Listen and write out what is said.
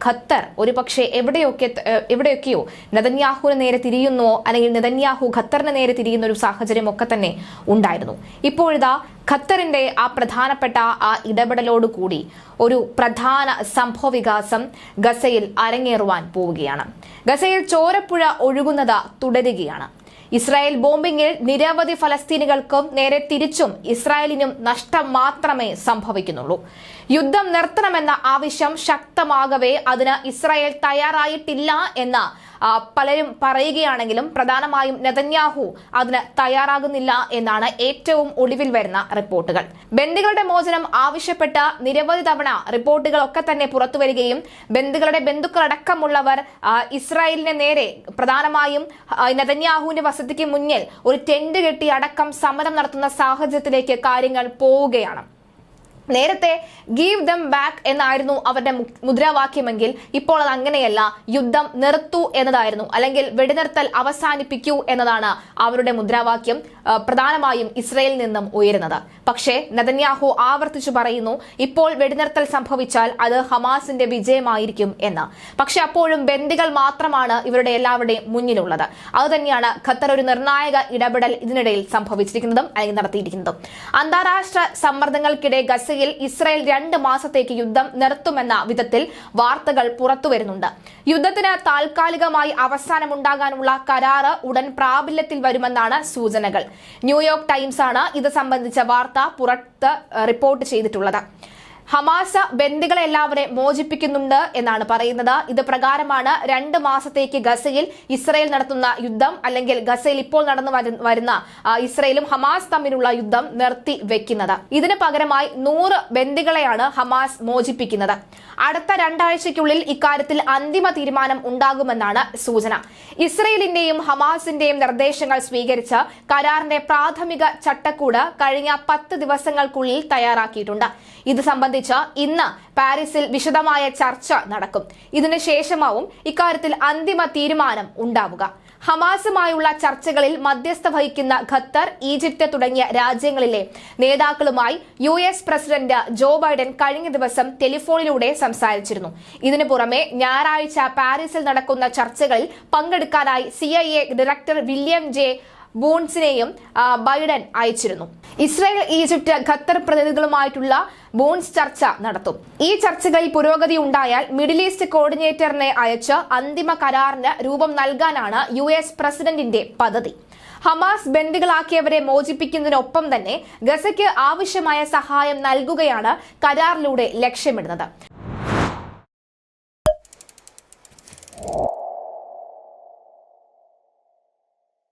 Qatar ഒരുപക്ഷെ എവിടെയൊക്കെയോ നെതന്യാഹുവിന് നേരെ തിരിയുന്നോ അല്ലെങ്കിൽ നെതന്യാഹു ഖത്തറിന് നേരെ തിരിയുന്ന ഒരു സാഹചര്യം ഒക്കെ തന്നെ ഉണ്ടായിരുന്നു. ഇപ്പോഴിതാ ഖത്തറിന്റെ ആ പ്രധാനപ്പെട്ട ആ ഇടപെടലോടുകൂടി ഒരു പ്രധാന സംഭവവികാസം ഗസയിൽ അരങ്ങേറുവാൻ പോവുകയാണ്. ഗസയിൽ ചോരപ്പുഴ ഒഴുകുന്നത് തുടരുകയാണ്. ഇസ്രായേൽ ബോംബിംഗിൽ നിരവധി ഫലസ്തീനികൾക്കും നേരെ തിരിച്ചും ഇസ്രായേലിനും നഷ്ടം മാത്രമേ സംഭവിക്കുന്നുള്ളൂ. യുദ്ധം നിർത്തണമെന്ന ആവശ്യം ശക്തമാകവേ അതിന് ഇസ്രായേൽ തയ്യാറായിട്ടില്ല എന്ന പലരും പറയുകയാണെങ്കിലും പ്രധാനമായും നെതന്യാഹു അതിന് തയ്യാറാകുന്നില്ല എന്നാണ് ഏറ്റവും ഒടുവിൽ വരുന്ന റിപ്പോർട്ടുകൾ. ബന്ദികളുടെ മോചനം ആവശ്യപ്പെട്ട നിരവധി തവണ റിപ്പോർട്ടുകളൊക്കെ തന്നെ പുറത്തുവരികയും ബന്ദികളുടെ ബന്ധുക്കളടക്കമുള്ളവർ ഇസ്രായേലിന് നേരെ പ്രധാനമായും നെതന്യാഹുവിന്റെ വസതിക്ക് മുന്നിൽ ഒരു ടെന്റ് കെട്ടി അടക്കം സമരം നടത്തുന്ന സാഹചര്യത്തിലേക്ക് കാര്യങ്ങൾ പോവുകയാണ്. നേരത്തെ ഗീവ് ദം ബാക്ക് എന്നായിരുന്നു അവരുടെ മുദ്രാവാക്യമെങ്കിൽ ഇപ്പോൾ അത് അങ്ങനെയല്ല, യുദ്ധം നിർത്തൂ എന്നതായിരുന്നു, അല്ലെങ്കിൽ വെടിനിർത്തൽ അവസാനിപ്പിക്കൂ എന്നതാണ് അവരുടെ മുദ്രാവാക്യം പ്രധാനമായും ഇസ്രായേലിൽ നിന്നും ഉയരുന്നത്. പക്ഷേ നെതന്യാഹു ആവർത്തിച്ചു പറയുന്നു ഇപ്പോൾ വെടിനിർത്തൽ സംഭവിച്ചാൽ അത് ഹമാസിന്റെ വിജയമായിരിക്കും എന്ന്. പക്ഷെ അപ്പോഴും ബന്ദികൾ മാത്രമാണ് ഇവരുടെ എല്ലാവരുടെയും മുന്നിലുള്ളത്. അതുതന്നെയാണ് ഖത്തർ ഒരു നിർണായക ഇടപെടൽ ഇതിനിടയിൽ സംഭവിച്ചിരിക്കുന്നതും അല്ലെങ്കിൽ നടത്തിയിരിക്കുന്നതും. അന്താരാഷ്ട്ര സമ്മർദ്ദങ്ങൾക്കിടെ ഗസയിൽ ഇസ്രായേൽ 2 മാസത്തേക്ക് യുദ്ധം നിർത്തുമെന്ന വിധത്തിൽ വാർത്തകൾ പുറത്തുവരുന്നുണ്ട്. യുദ്ധത്തിന് താൽക്കാലികമായി അവസാനമുണ്ടാകാനുള്ള കരാറ് ഉടൻ പ്രാബല്യത്തിൽ വരുമെന്നാണ് സൂചനകൾ. ന്യൂയോർക്ക് ടൈംസ് ആണ് ഇത് സംബന്ധിച്ച വാർത്ത പുറത്ത് റിപ്പോർട്ട് ചെയ്തിട്ടുള്ളത്. ഹമാസ് ബന്ദികളെ എല്ലാവരെയും മോചിപ്പിക്കുന്നുണ്ട് എന്നാണ് പറയുന്നത്. ഇത് പ്രകാരമാണ് 2 മാസത്തേക്ക് ഗസയിൽ ഇസ്രായേൽ നടത്തുന്ന യുദ്ധം അല്ലെങ്കിൽ ഗസയിൽ ഇപ്പോൾ നടന്നു വരുന്ന ഇസ്രായേലും ഹമാസ് തമ്മിലുള്ള യുദ്ധം നിർത്തി വെക്കുന്നത്. ഇതിന് പകരമായി 100 ബന്ദികളെയാണ് ഹമാസ് മോചിപ്പിക്കുന്നത്. അടുത്ത 2 ആഴ്ചയ്ക്കുള്ളിൽ ഇക്കാര്യത്തിൽ അന്തിമ തീരുമാനം ഉണ്ടാകുമെന്നാണ് സൂചന. ഇസ്രായേലിന്റെയും ഹമാസിന്റെയും നിർദ്ദേശങ്ങൾ സ്വീകരിച്ച് കരാറിന്റെ പ്രാഥമിക ചട്ടക്കൂട് കഴിഞ്ഞ 10 ദിവസങ്ങൾക്കുള്ളിൽ തയ്യാറാക്കിയിട്ടുണ്ട്. ഇത് സംബന്ധിച്ച് ഇന്ന് പാരീസിൽ വിശദമായ ചർച്ച നടക്കും. ഇതിനുശേഷമാവും ഇക്കാര്യത്തിൽ അന്തിമ തീരുമാനം ഉണ്ടാവുക. ഹമാസുമായുള്ള ചർച്ചകളിൽ മധ്യസ്ഥ വഹിക്കുന്ന ഖത്തർ, ഈജിപ്ത് തുടങ്ങിയ രാജ്യങ്ങളിലെ നേതാക്കളുമായി US പ്രസിഡന്റ് ജോ ബൈഡൻ കഴിഞ്ഞ ദിവസം ടെലിഫോണിലൂടെ സംസാരിച്ചിരുന്നു. ഇതിനു പുറമെ ഞായറാഴ്ച പാരീസിൽ നടക്കുന്ന ചർച്ചകളിൽ പങ്കെടുക്കാനായി CIA ഡയറക്ടർ വില്യം ജെ ബൂൺസിനെയും ബൈഡൻ അയച്ചിരുന്നു. ഇസ്രായേൽ, ഈജിപ്ത്, ഖത്തർ പ്രതിനിധികളുമായിട്ടുള്ള ബൂൺസ് ചർച്ച നടത്തും. ഈ ചർച്ചകളിൽ പുരോഗതി ഉണ്ടായാൽ മിഡിൽ ഈസ്റ്റ് കോർഡിനേറ്ററിനെ അയച്ച് അന്തിമ കരാറിന് രൂപം നൽകാനാണ് US പ്രസിഡന്റിന്റെ പദ്ധതി. ഹമാസ് ബന്ദികളാക്കിയവരെ മോചിപ്പിക്കുന്നതിനൊപ്പം തന്നെ ഗസയ്ക്ക് ആവശ്യമായ സഹായം നൽകുകയാണ് കരാറിലൂടെ ലക്ഷ്യമിടുന്നത്.